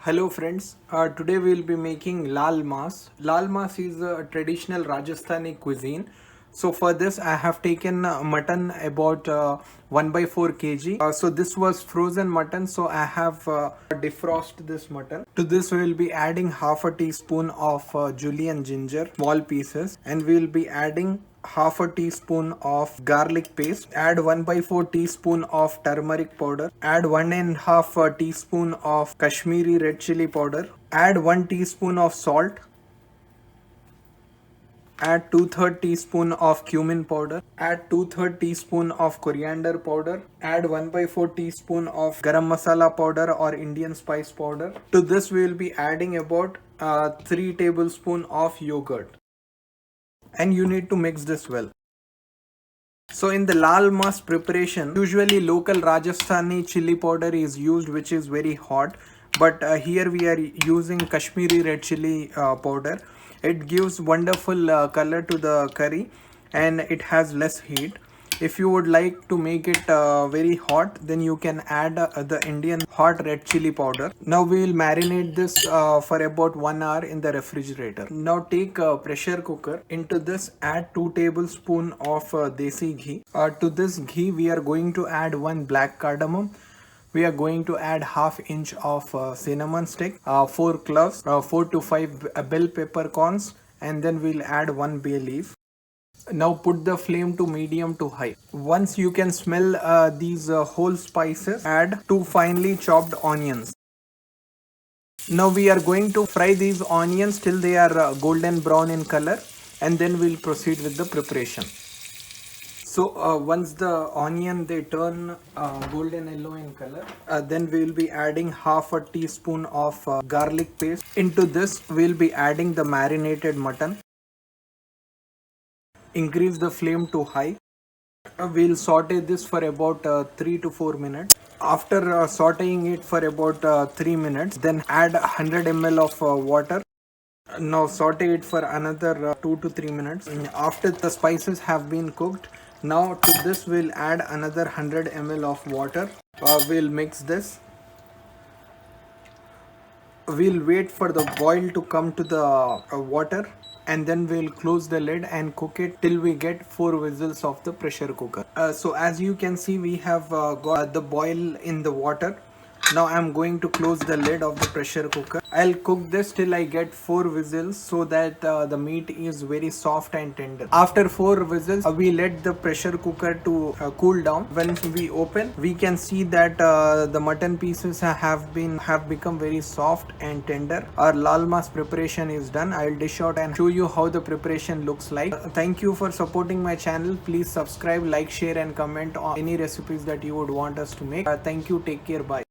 Hello friends, today we will be making Laal Maas. Laal Maas is a traditional Rajasthani cuisine. So for this I have taken mutton about 1 by 4 kg. So this was frozen mutton, so I have defrosted this mutton. To this we will be adding half a teaspoon of julienne ginger, small pieces, and we will be adding half a teaspoon of garlic paste, add 1 by 4 teaspoon of turmeric powder, add 1.5 teaspoon of kashmiri red chilli powder, add 1 teaspoon of salt, add 2/3 teaspoon of cumin powder, add 2/3 teaspoon of coriander powder, add 1 by 4 teaspoon of garam masala powder or Indian spice powder. To this we will be adding about 3 tablespoon of yogurt, and you need to mix this well. So in the Laal Maas preparation, usually local Rajasthani chili powder is used, which is very hot, but here we are using Kashmiri red chili powder. It gives wonderful color to the curry and it has less heat. If you would like to make it very hot, then you can add the Indian hot red chili powder. Now we will marinate this for about 1 hour in the refrigerator. Now take a pressure cooker. Into this add 2 tablespoons of desi ghee. To this ghee we are going to add 1 black cardamom. We are going to add half inch of cinnamon stick, 4 cloves, 4 to 5 bell peppercorns, and then we'll add 1 bay leaf. Now put the flame to medium to high. Once you can smell these whole spices, add 2 finely chopped onions. Now we are going to fry these onions till they are golden brown in color, and then we'll proceed with the preparation. So once the onion they turn golden yellow in color, then we will be adding half a teaspoon of garlic paste. Into this we will be adding the marinated mutton. Increase the flame to high. We'll saute this for about 3 to 4 minutes. After sauteing it for about 3 minutes, then add 100 ml of water. Now saute it for another 2 to 3 minutes. After the spices have been cooked, now to this we'll add another 100 ml of water. We'll mix this. We'll wait for the boil to come to the water, and then we'll close the lid and cook it till we get 4 whistles of the pressure cooker. So as you can see, we have got the boil in the water. Now I'm going to close the lid of the pressure cooker. I'll cook this till I get 4 whistles so that the meat is very soft and tender. After 4 whistles, we let the pressure cooker to cool down. When we open, we can see that the mutton pieces have become very soft and tender. Our Laal Maas preparation is done. I'll dish out and show you how the preparation looks like. Thank you for supporting my channel. Please subscribe, like, share and comment on any recipes that you would want us to make. Thank you. Take care. Bye.